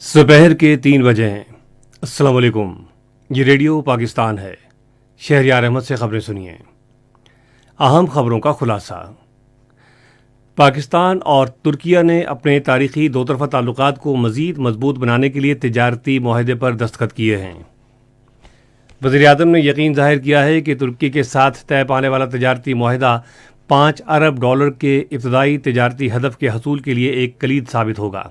दोपहर के 3 बजे हैं। अस्सलाम वालेकुम। ये रेडियो पाकिस्तान है। शहरयार अहमद से खबरें सुनिए। अहम खबरों का खुलासा। पाकिस्तान और तुर्किया ने अपने तारीखी दो तरफा ताल्लुकात को मज़ीद मजबूत बनाने के लिए तिजारती मुआहदे पर दस्तखत किए हैं। वज़ीर-ए-आज़म ने यकीन ज़ाहिर किया है कि तुर्की के साथ तय पाने वाला तिजारती मुआहदा $5 अरब के इब्तदाई तिजारती हदफ के हसूल के लिए एक कलीद साबित होगा।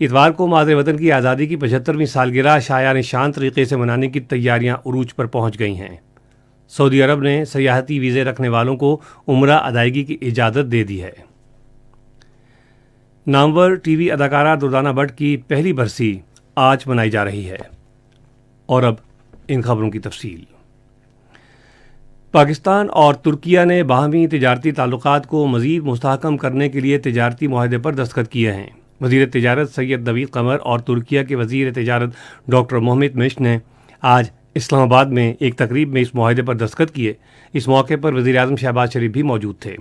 इतवार को मादरे वतन की आज़ादी की 75वीं सालगिरह शायान शान तरीके से मनाने की तैयारियां उरूज पर पहुंच गई हैं। सऊदी अरब ने सयाहती वीज़े रखने वालों को उम्रा अदायगी की इजाज़त दे दी है। नामवर टीवी अदाकारा दुर्दाना भट्ट की पहली बरसी आज मनाई जा रही है। और अब इन खबरों की तफसील। पाकिस्तान और तुर्किया ने बाहमी तिजारती ताल्लुकात को मज़ीद मुस्तहकम करने के लिए तिजारती मुआहदे पर दस्तखत किए हैं। वज़ीर तिजारत सैयद नवीद कमर और तुर्किया के वज़ीर तिजारत डॉक्टर मोहम्मद मिश्क ने आज इस्लामाबाद में एक तकरीब में इस मुआहदे पर दस्तखत किए। इस मौके पर वज़ीर-ए-आज़म शहबाज शरीफ भी मौजूद थे।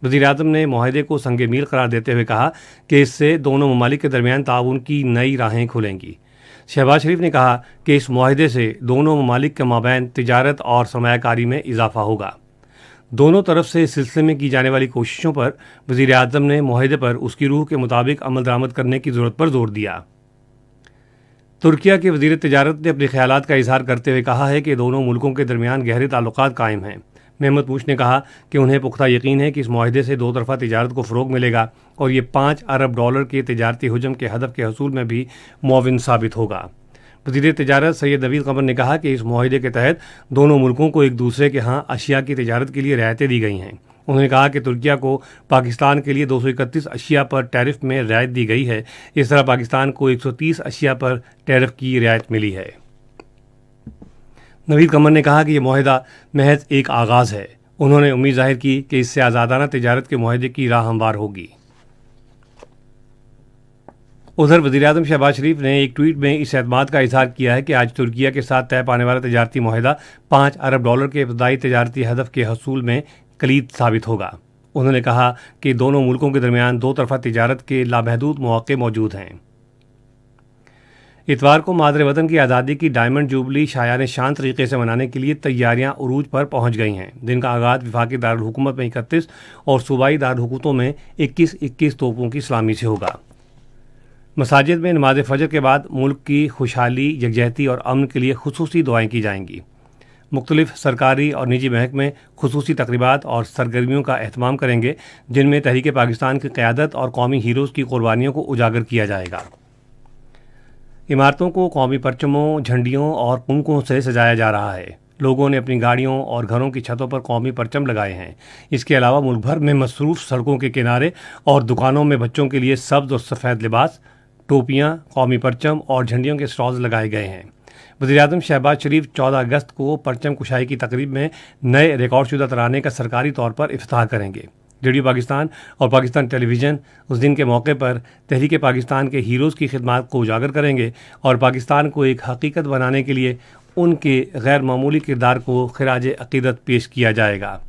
वज़ीर-ए-आज़म ने मुआहदे को संग मील करार देते हुए कहा कि इससे दोनों ममालिक के दरमियान ताउन की नई राहें खुलेंगी। शहबाज शरीफ ने कहा कि इस मुआहदे से दोनों ममालिक के माबैन तिजारत और सरमायाकारी में इजाफा होगा। दोनों तरफ से इस सिलसिले में की जाने वाली कोशिशों पर वज़ीर-ए-आज़म ने मुआहदे पर उसकी रूह के मुताबिक अमल दरामद करने की ज़रूरत पर जोर दिया। तुर्किया के वज़ीर तिजारत ने अपने ख्यालात का इजहार करते हुए कहा है कि दोनों मुल्कों के दरमियान गहरे ताल्लुकात कायम हैं। महमूद मूश ने कहा कि उन्हें पुख्ता यकीन है कि इस मुआहदे से दो तरफा तिजारत को फ़रोग मिलेगा और ये $5 अरब के तिजारती हुजम के हदफ के हसूल में भी मुआविन साबित होगा। वज़ीर तिजारत सैयद नवीद कमर ने कहा कि इस मुआहदे के तहत दोनों मुल्कों को एक दूसरे के यहाँ अशिया की तिजारत के लिए रियायतें दी गई हैं। उन्होंने कहा कि तुर्किया को पाकिस्तान के लिए 231 अशिया पर टैरिफ में रियायत दी गई है। इस तरह पाकिस्तान को 130 अशिया पर टैरिफ की रियायत मिली है। नवीद कमर ने कहा कि यह मुआहदा महज एक आगाज़ है। उन्होंने उम्मीद जाहिर की कि इससे आज़ादाना तिजारत के मुआहदे की राह हमवार होगी। उधर वज़ीर-ए-आज़म शहबाज शरीफ ने एक ट्वीट में इस एतमाद का इजहार किया है कि आज तुर्किया के साथ तय पाने वाला तिजारती मुआहदा $5 अरब के इब्तदाई तिजारती हदफ के हसूल में कलीद साबित होगा। उन्होंने कहा कि दोनों मुल्कों के दरमियान दो तरफा तिजारत के लामहदूद मौक़े मौजूद हैं। इतवार को मादरे वतन की आज़ादी की डायमंड जुबली शायान शान तरीके से मनाने के लिए तैयारियां उरूज पर पहुंच गई हैं। दिन का आगाज़ वफाकी दारुल हुकूमत में 31 और सूबाई दारुल हुकूमतों में 21-21 तोपों की सलामी से होगा। मसाजिद में नमाज फजर के बाद मुल्क की खुशहाली, यकजहती और अमन के लिए खुसूसी दुआएं की जाएंगी। मुख्तलिफ सरकारी और निजी महकमे खुसूसी तकरीबात और सरगर्मियों का एहतमाम करेंगे, जिनमें तहरीक पाकिस्तान की क़यादत और कौमी हीरोज़ की कुर्बानियों को उजागर किया जाएगा। इमारतों को कौमी परचमों, झंडियों और कुमकों से सजाया जा रहा है। लोगों ने अपनी गाड़ियों और घरों की छतों पर कौमी परचम लगाए हैं। इसके अलावा मुल्क भर में मसरूफ़ सड़कों के किनारे और दुकानों में बच्चों के लिए सब्ज़ और सफ़ेद लिबास, टोपियां, कौमी परचम और झंडियों के स्टॉल्स लगाए गए हैं। वज़ीर-ए-आज़म शहबाज शरीफ 14 अगस्त को परचम कुशाई की तकरीब में नए रिकॉर्डशुदा तराने का सरकारी तौर पर इफ्तिताह करेंगे। रेडियो पाकिस्तान और पाकिस्तान टेलीविज़न उस दिन के मौके पर तहरीक पाकिस्तान के हीरोज़ की खिदमत को उजागर करेंगे और पाकिस्तान को एक हकीकत बनाने के लिए उनके गैर मामूली किरदार को खिराज अक़ीदत पेश किया जाएगा।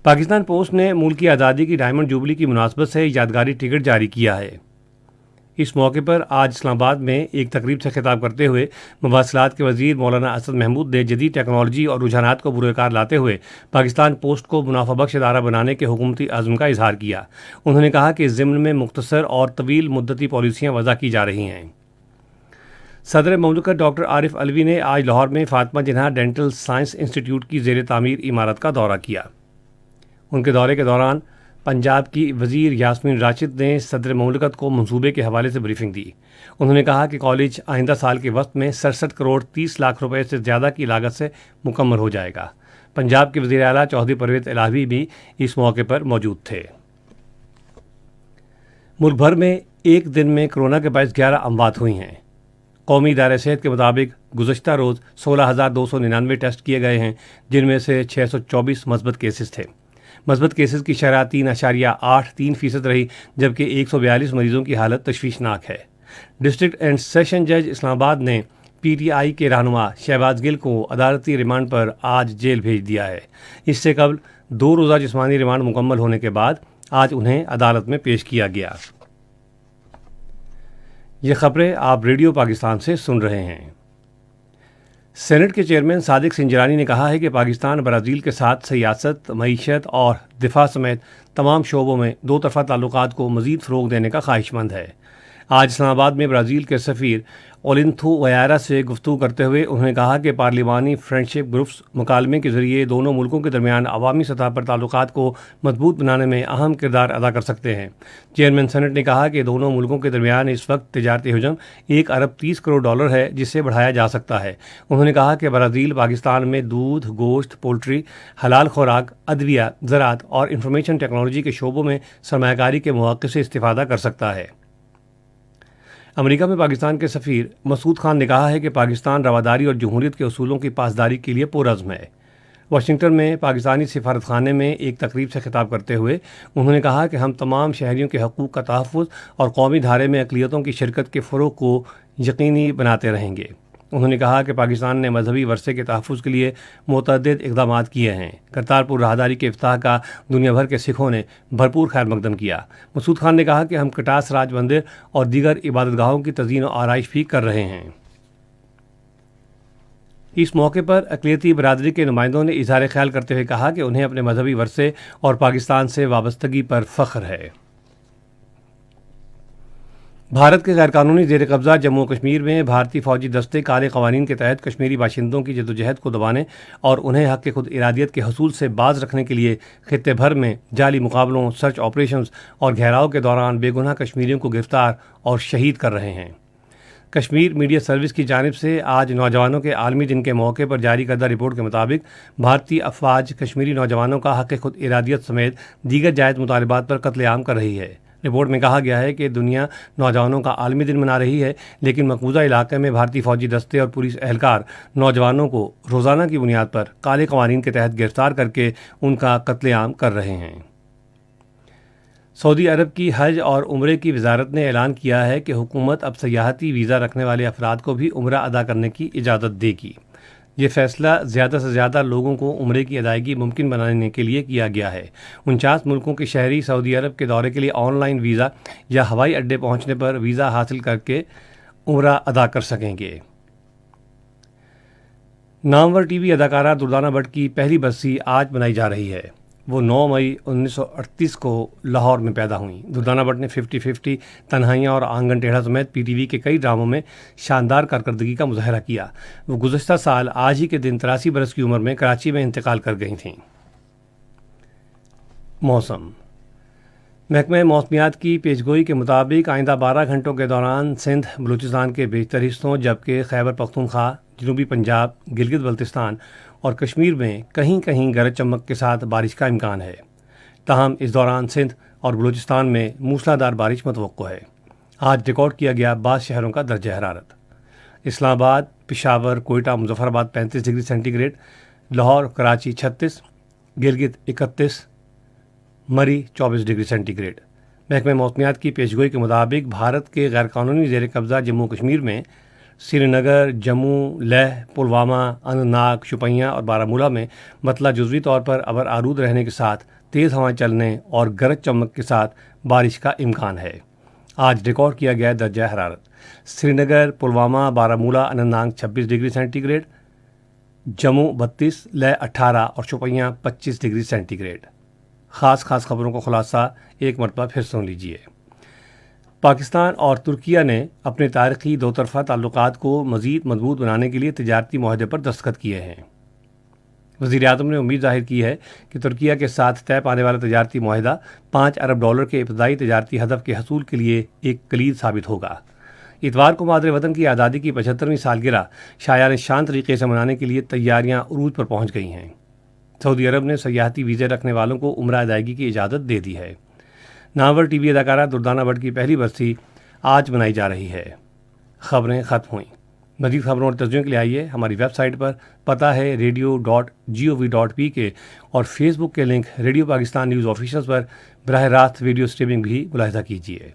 पाकिस्तान पोस्ट ने मुल्क की आज़ादी की डायमंड जुबली की मुनासबत से यादगारी टिकट जारी किया है। इस मौके पर आज इस्लामाबाद में एक तकरीब से खिताब करते हुए मवासलात के वज़ीर मौलाना असद महमूद ने जदीद टेक्नोलॉजी और रुझानात को बुरकार लाते हुए पाकिस्तान पोस्ट को मुनाफा बख्श इदारा बनाने के हुकूमती अज़्म का इजहार किया। उन्होंने कहा कि इस ज़िम्न में मुख्तसर और तवील मुद्दती पॉलिसियाँ वज़ा की जा रही हैं। सदर ममलकत डॉक्टर आरिफ अलवी ने आज लाहौर में फातिमा जिन्ना डेंटल साइंस इंस्टीट्यूट की ज़ेर तामीर इमारत का दौरा किया। उनके दौरे के दौरान पंजाब की वज़ीर यास्मीन राशिद ने सदर ममलकत को मंसूबे के हवाले से ब्रीफिंग दी। उन्होंने कहा कि कॉलेज आइंदा साल के वक्त में 67 करोड़ 30 लाख रुपए से ज़्यादा की लागत से मुकम्मल हो जाएगा। पंजाब के वज़ीर आला चौधरी परवेज़ इलाही भी इस मौके पर मौजूद थे। मुल्क भर में एक दिन में कोरोना के बायस 11 अमवात हुई हैं। कौमी इदारे सेहत के मुताबिक गुज़श्ता रोज़ 16,299 टेस्ट किए गए हैं, जिनमें से 624 मस्बत केसेस थे। मस्बत केसेस की शरह 3.83% रही, जबकि 142 मरीजों की हालत तशवीशनाक है। डिस्ट्रिक्ट एंड सेशन जज इस्लामाबाद ने PTI के रहनुमा शहबाज गिल को अदालती रिमांड पर आज जेल भेज दिया है। इससे कबल 2 रोज़ा जिस्मानी रिमांड मुकम्मल होने के बाद आज उन्हें अदालत में पेश किया गया। یہ خبریں آپ ریڈیو پاکستان سے سن رہے ہیں۔ سینٹ کے چیئرمین صادق سنجرانی نے کہا ہے کہ پاکستان برازیل کے ساتھ سیاست، معیشت اور دفاع سمیت تمام شعبوں میں دو طرفہ تعلقات کو مزید فروغ دینے کا خواہش مند ہے۔ آج اسلام آباد میں برازیل کے سفیر اولنتھو ویارا سے گفتگو کرتے ہوئے انہوں نے کہا کہ پارلیمانی فرینڈشپ گروپس مکالمے کے ذریعے دونوں ملکوں کے درمیان عوامی سطح پر تعلقات کو مضبوط بنانے میں اہم کردار ادا کر سکتے ہیں۔ چیئرمین سینٹ نے کہا کہ دونوں ملکوں کے درمیان اس وقت تجارتی حجم $1 ارب 30 کروڑ ہے، جسے بڑھایا جا سکتا ہے۔ انہوں نے کہا کہ برازیل پاکستان میں دودھ، گوشت، پولٹری، حلال خوراک، ادویہ، زراعت اور انفارمیشن ٹیکنالوجی کے شعبوں میں سرمایہ کاری کے مواقع سے استفادہ کر سکتا ہے۔ امریکہ میں پاکستان کے سفیر مسعود خان نے کہا ہے کہ پاکستان رواداری اور جمہوریت کے اصولوں کی پاسداری کے لیے پرعزم ہے۔ واشنگٹن میں پاکستانی سفارت خانے میں ایک تقریب سے خطاب کرتے ہوئے انہوں نے کہا کہ ہم تمام شہریوں کے حقوق کا تحفظ اور قومی دھارے میں اقلیتوں کی شرکت کے فروغ کو یقینی بناتے رہیں گے۔ انہوں نے کہا کہ پاکستان نے مذہبی ورثے کے تحفظ کے لیے متعدد اقدامات کیے ہیں۔ کرتارپور راہداری کے افتتاح کا دنیا بھر کے سکھوں نے بھرپور خیر مقدم کیا۔ مسعود خان نے کہا کہ ہم کٹاس راج مندر اور دیگر عبادت گاہوں کی تزئین و آرائش بھی کر رہے ہیں۔ اس موقع پر اقلیتی برادری کے نمائندوں نے اظہار خیال کرتے ہوئے کہا کہ انہیں اپنے مذہبی ورثے اور پاکستان سے وابستگی پر فخر ہے۔ بھارت کے غیر قانونی زیر قبضہ جموں و کشمیر میں بھارتی فوجی دستے کالے قوانین کے تحت کشمیری باشندوں کی جدوجہد کو دبانے اور انہیں حق خود ارادیت کے حصول سے باز رکھنے کے لیے خطے بھر میں جعلی مقابلوں، سرچ آپریشنز اور گھیراؤ کے دوران بے گناہ کشمیریوں کو گرفتار اور شہید کر رہے ہیں۔ کشمیر میڈیا سروس کی جانب سے آج نوجوانوں کے عالمی دن کے موقع پر جاری کردہ رپورٹ کے مطابق بھارتی افواج کشمیری نوجوانوں کا حق خود ارادیت سمیت دیگر جائز مطالبات پر قتل عام کر رہی ہے۔ رپورٹ میں کہا گیا ہے کہ دنیا نوجوانوں کا عالمی دن منا رہی ہے، لیکن مقبوضہ علاقے میں بھارتی فوجی دستے اور پولیس اہلکار نوجوانوں کو روزانہ کی بنیاد پر کالے قوانین کے تحت گرفتار کر کے ان کا قتل عام کر رہے ہیں۔ سعودی عرب کی حج اور عمرے کی وزارت نے اعلان کیا ہے کہ حکومت اب سیاحتی ویزا رکھنے والے افراد کو بھی عمرہ ادا کرنے کی اجازت دے گی۔ یہ فیصلہ زیادہ سے زیادہ لوگوں کو عمرے کی ادائیگی ممکن بنانے کے لیے کیا گیا ہے۔ 49 ملکوں کے شہری سعودی عرب کے دورے کے لیے آن لائن ویزا یا ہوائی اڈے پہنچنے پر ویزا حاصل کر کے عمرہ ادا کر سکیں گے۔ نامور ٹی وی اداکارہ دردانہ بٹ کی پہلی برسی آج منائی جا رہی ہے۔ وہ 9 مئی 1938 کو لاہور میں پیدا ہوئیں۔ دردانہ بٹ نے 50-50، تنہائیاں اور آنگن ٹیڑھا سمیت پی ٹی وی کے کئی ڈراموں میں شاندار کارکردگی کا مظاہرہ کیا۔ وہ گزشتہ سال آج ہی کے دن 83 برس کی عمر میں کراچی میں انتقال کر گئی تھیں۔ موسم۔ محکمہ موسمیات کی پیشگوئی کے مطابق آئندہ 12 گھنٹوں کے دوران سندھ، بلوچستان کے بیشتر حصوں جبکہ خیبر پختونخوا، جنوبی پنجاب، گلگت بلتستان اور کشمیر میں کہیں کہیں گرج چمک کے ساتھ بارش کا امکان ہے۔ تاہم اس دوران سندھ اور بلوچستان میں موسلادھار بارش متوقع ہے۔ آج ریکارڈ کیا گیا بعض شہروں کا درجہ حرارت۔ اسلام آباد، Peshawar, Quetta, Muzaffarabad 35 degree centigrade, Lahore, Karachi 36، Gilgit 31، Murree 24 degree centigrade. محکمہ موسمیات کی پیشگوئی کے مطابق بھارت کے غیر قانونی زیر قبضہ جموں و کشمیر میں سری نگر، جموں، لیہ، پلوامہ، اننت ناگ، شوپیاں اور بارہمولہ میں مطلع جزوی طور پر ابر آلود رہنے کے ساتھ تیز ہوائیں چلنے اور گرج چمک کے ساتھ بارش کا امکان ہے۔ آج ریکارڈ کیا گیا درجہ حرارت۔ Srinagar, Pulwama, Baramulla, Anantnag 26 degree centigrade, Jammu 32، Leh 18 اور شوپیاں 25 ڈگری سینٹی گریڈ۔ خاص خبروں کو خلاصہ ایک مرتبہ پھر سن لیجیے۔ پاکستان اور ترکیہ نے اپنے تاریخی دو طرفہ تعلقات کو مزید مضبوط بنانے کے لیے تجارتی معاہدے پر دستخط کیے ہیں۔ وزیر اعظم نے امید ظاہر کی ہے کہ ترکیہ کے ساتھ طے پانے والا تجارتی معاہدہ $5 ارب کے ابتدائی تجارتی ہدف کے حصول کے لیے ایک کلید ثابت ہوگا۔ اتوار کو مادر وطن کی آزادی کی 75ویں سالگرہ شایان شان طریقے سے منانے کے لیے تیاریاں عروج پر پہنچ گئی ہیں۔ سعودی عرب نے سیاحتی ویزے رکھنے والوں کو عمرہ ادائیگی کی اجازت دے دی ہے۔ نامور ٹی وی اداکارہ دردانہ بٹ کی پہلی برسی آج منائی جا رہی ہے۔ خبریں ختم ہوئیں۔ مزید خبروں اور تجزیوں کے لیے آئیے ہماری ویب سائٹ پر، پتہ ہے radio.gov.pk اور فیس بک کے link radio Pakistan news official پر براہ راست ویڈیو سٹریمنگ بھی ملاحظہ کیجیے۔